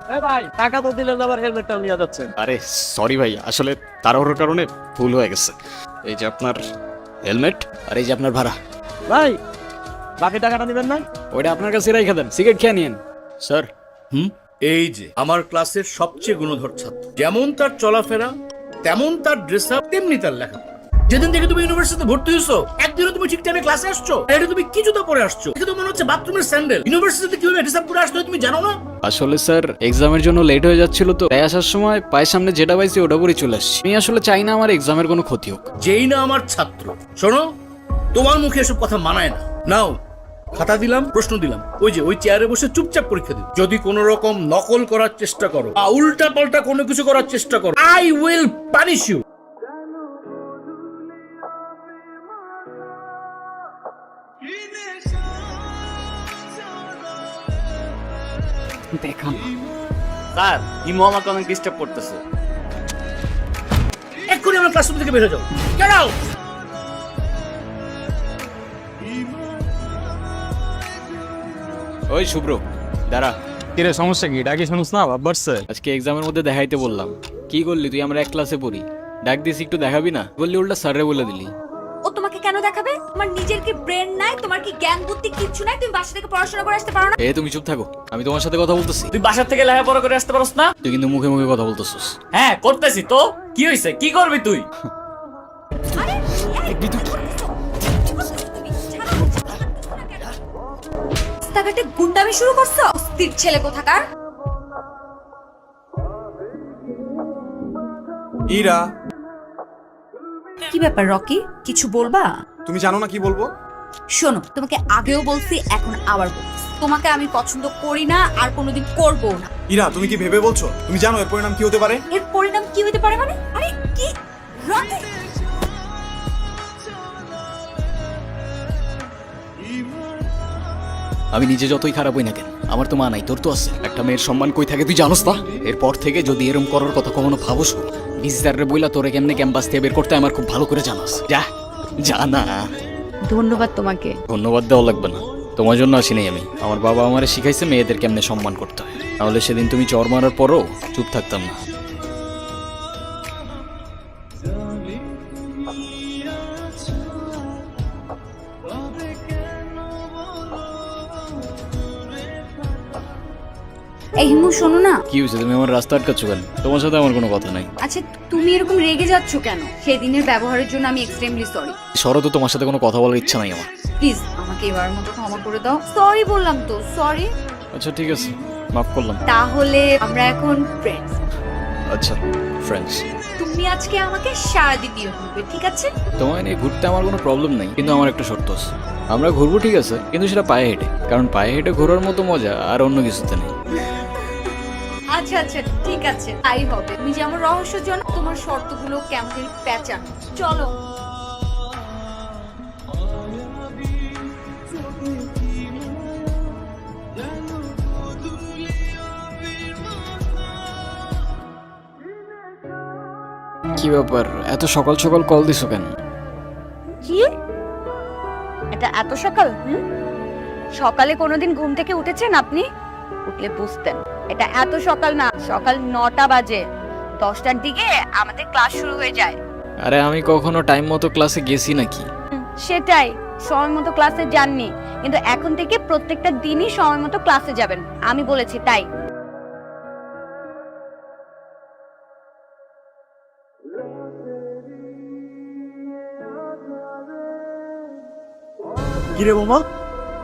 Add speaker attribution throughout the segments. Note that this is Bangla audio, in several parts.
Speaker 1: ভাই টাকা তো দিলেন, আবার হেলমেটটাও নিয়ে যাচ্ছেন।
Speaker 2: আরে সরি ভাই, আসলে তাড়াহুড়োর কারণে ভুল হয়ে গেছে। এই যে আপনার হেলমেট, আর এই যে আপনার ভাড়া।
Speaker 1: ভাই বাকি টাকাটা দিবেন না?
Speaker 2: ওইটা আপনার কাছে রেখে দেন, সিগারেট খেয়ে নিন স্যার।
Speaker 3: এই যে আমার ক্লাসের সবচেয়ে গুণধর ছাত্র, যেমন তার চলাফেরা তেমন তার ড্রেস আপ তেমনি তার লেখাপড়া। যেদিন থেকে তুমি ইউনিভার্সিটিতে ভর্তি হয়েছো একদিনও তুমি ঠিক টাইমে ক্লাসে আসছো? এটা তুমি কি জুতা পরে আসছো? এটা তো মনে হচ্ছে বাথরুমের স্যান্ডেল। ইউনিভার্সিটিতে কিভাবে ড্রেস আপ করে আসতে হয় তুমি জানো না?
Speaker 2: আসলে স্যার এক্সামের জন্য লেট হয়ে যাচ্ছিল, তো তাই আসার সময় পায়ের সামনে যেটা পাইছি ওটা পরে চলে আসছি। আমি আসলে চাই না আমার এক্সামের কোনো ক্ষতি হোক।
Speaker 3: যেই না আমার ছাত্র, শোনো, তোমার মুখে এসব কথা মানায় না। নাও খাতা দিলাম, প্রশ্ন দিলাম, ওই যে ওই চেয়ারে বসে চুপচাপ পরীক্ষা দিও। যদি কোনো রকম নকল করার চেষ্টা করো বা উল্টা পাল্টা কোনো কিছু করার চেষ্টা করো, আই উইল পানিশ ইউ।
Speaker 2: দেখান
Speaker 1: স্যার ইমো আমাকে অনেক ডিস্টার্ব করতেছে।
Speaker 3: এক্ষুনি আমার ক্লাসরুম থেকে বের হয়ে যাও। Get out.
Speaker 2: ওই শুভ্র দাঁড়া।
Speaker 4: কিরে সমস্যা কি? ডাকি শুনুস না ভাব বাড়ছে।
Speaker 2: আজকে এক্সামের মধ্যে দেখাইতে বললাম, কি করলি তুই? আমরা এক ক্লাসে পড়ি, ডাক দিস একটু দেখাবি না? বললি উল্টা স্যারে বলে দিলি।
Speaker 5: ও তোমাকে কেন দেখাবে? তোমার নিজের কি ব্রেন নাই? তোমার কি জ্ঞান বুদ্ধি কিচ্ছু নাই? তুমি বাসা থেকে পড়াশোনা করে আসতে পারো না?
Speaker 2: তুমি চুপ থাকো, আমি তোমার সাথে কথা বলতেছি।
Speaker 1: তুই বাসার থেকে লেখাপড়া করে আসতে পারস না?
Speaker 2: তুই কিন্তু মুখে মুখে কথা বলতেছিস।
Speaker 1: হ্যাঁ করতেছি তো, কি হয়েছে? কি করবি তুই?
Speaker 5: আরে এই, কি করতেছো? কি করতেছো তুমি? ছাড়ো, ছাড়ো না কেন? রাস্তাঘাটে গুন্ডামি শুরু করছো? অস্থির ছেলে কোথাকার।
Speaker 6: ইরা,
Speaker 5: কি ব্যাপার রকি, কিছু বলবা?
Speaker 6: তুমি জানো না কি বলবো?
Speaker 5: শোনো, তোমাকে আগেও বলছি, এখন আবার বলছি, তোমাকে আমি পছন্দ করি না আর কোনোদিন করবো না।
Speaker 6: ইরা, তুমি কি ভেবে বলছো? তুমি জানো এর পরিণাম কি হতে পারে?
Speaker 5: এর পরিণাম কি হতে পারে মানে? আরে কি রকি?
Speaker 2: আমি নিজে যতই খারাপ হই না কেন, আমার তো মা নাই, তোর তো আছে। একটা মেয়ের সম্মান কই থাকে তুই জানোস না? এরপর থেকে যদি এরম করার কথা কখনো ভাবস, বিজদারে বইলা তোরে কেমনে ক্যাম্পাস থেকে বের করতে আমার খুব ভালো করে জানাস। যা জানা।
Speaker 5: ধন্যবাদ তোমাকে।
Speaker 2: ধন্যবাদ দেওয়া লাগবে না, তোমার জন্য আসি নাই আমি। আমার বাবা আমারে শিখাইছে মেয়েদের কেমনে সম্মান করতে হয়, তাহলে সেদিন তুমি চর মারার পরও চুপ থাকতাম না।
Speaker 5: এই হিমু শোনো না।
Speaker 2: কি হয়েছে? তুমি আমার রাস্তা আটকাচ্ছ কেন? তোমার সাথে আমার কোনো কথা নাই।
Speaker 5: আচ্ছা তুমি এরকম রেগে যাচ্ছ কেন? সেদিনের ব্যবহারের জন্য আমি এক্সট্রিমলি সরি।
Speaker 2: সরো তো, তোমার সাথে কোনো কথা বলার ইচ্ছা নাই আমার।
Speaker 5: প্লিজ আমাকে এবারের মতো ক্ষমা করে দাও। সরি বললাম তো, সরি।
Speaker 2: আচ্ছা ঠিক আছে, মাফ করলাম।
Speaker 5: তাহলে আমরা এখন ফ্রেন্ডস।
Speaker 2: আচ্ছা ফ্রেন্ডস।
Speaker 5: তুমি আজকে আমাকে সারাদিন বিয়ে করবে, ঠিক আছে?
Speaker 2: তোমায় নিয়ে ঘুরতে আমার কোনো প্রবলেম নাই, কিন্তু আমার একটা শর্ত আছে। আমরা ঘুরবো ঠিক আছে, কিন্তু সেটা পায়ে হেঁটে, কারণ পায়ে হেঁটে ঘোরার মতো মজা আর অন্য কিছুতে নেই।
Speaker 5: আচ্ছা আচ্ছা ঠিক আছে, তাই হবে। তুমি যে আমার রহস্য জানো, তোমার শর্তগুলো কেমন প্যাঁচান। চলো।
Speaker 2: কি ব্যাপার, এত সকাল সকাল কল দিছো কেন?
Speaker 7: কি? এটা এত সকাল? সকালে কোনোদিন ঘুম থেকে উঠেছেন আপনি? উঠলে বুঝতেন এটা এত সকাল না, সকাল 9টা বাজে। 10টার দিকে আমাদের ক্লাস শুরু হয়ে যায়।
Speaker 2: আরে আমি কখনো টাইম মতো ক্লাসে গেছি নাকি?
Speaker 7: সেটাই, সময় মতো ক্লাসে যাননি, কিন্তু এখন থেকে প্রত্যেকটা দিনই সময় মতো ক্লাসে যাবেন, আমি বলেছি তাই।
Speaker 1: কিরে মামা,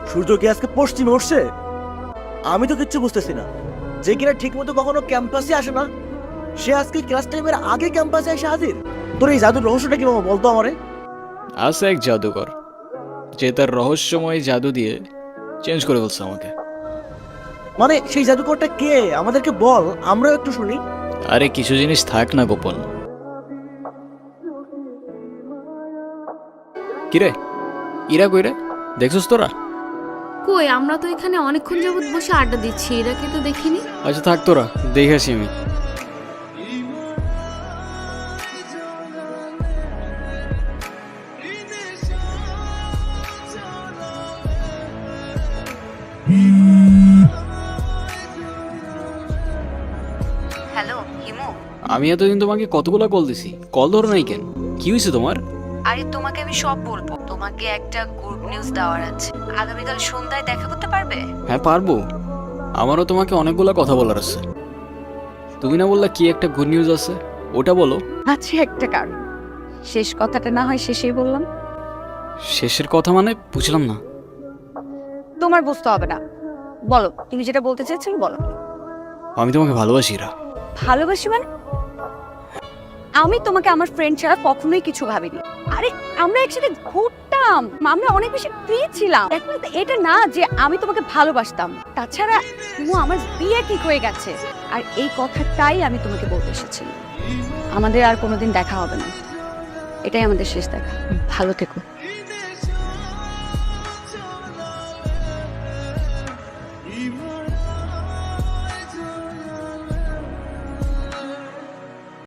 Speaker 1: সূর্য কি আজকে পশ্চিমে উঠছে? আমি তো কিচ্ছু বুঝতেছি না। যে কিনা ঠিক মতো কখনো ক্যাম্পাসে আসে না, সে আজকে ক্লাস টাইমের আগে ক্যাম্পাসে এসে হাজির। তোর এই জাদুর রহস্যটা কি মামা, বলতো আমারে।
Speaker 2: আছে এক জাদুকর, যে তার রহস্যময় জাদু দিয়ে চেঞ্জ করে বলছে আমাকে।
Speaker 1: মানে সেই জাদুকরটা কে? আমাদেরকে বল, আমরাও একটু শুনি।
Speaker 2: আরে কিছু জিনিস থাক না গোপন। কিরে ইরা কইরে দেখছস তোরা?
Speaker 8: কই, আমরা তো এখানে অনেকক্ষণ যাবত বসে আড্ডা দিচ্ছি, এরাকে তো দেখিনি।
Speaker 2: আচ্ছা থাক, তোরা দেখে আসি আমি। আমি এতদিন তোমাকে কতগুলো কল দিছি, কল ধরো নাই কেন? কি হয়েছে তোমার?
Speaker 7: আরে তোমাকে আমি সব বলবো। তোমাকে একটা গুড নিউজ দেওয়ার আছে। আগামীকাল সন্ধ্যায় দেখা করতে পারবে?
Speaker 2: হ্যাঁ পারবো, আমারও তোমাকে অনেকগুলো কথা বলার আছে। তুমি না বললা কি একটা গুড নিউজ আছে, ওটা বলো।
Speaker 7: আছে একটা কারণ, শেষ কথাটা না হয় শেষেই বললাম।
Speaker 2: শেষের কথা মানে বুঝলাম না।
Speaker 7: তোমার বুঝতে হবে না, বলো তুমি যেটা বলতে চাইছিলে বলো।
Speaker 2: আমি তোমাকে ভালোবাসি ইরা।
Speaker 7: ভালোবাসি মানে? আমি তোমাকে আমার ফ্রেন্ড ছাড়া কখনোই কিছু ভাবিনি। আরে আমরা একসাথে ঘুরতাম, আমরা অনেক বেশি ফ্রি ছিলাম। এখন তো এটা না যে আমি তোমাকে ভালোবাসতাম। তাছাড়া আমার বিয়ে ঠিক হয়ে গেছে, আর এই কথাটাই আমি তোমাকে বলতে এসেছিলাম। আমাদের আর কোনোদিন দেখা হবে না, এটাই আমাদের শেষ দেখা। ভালো থেকো।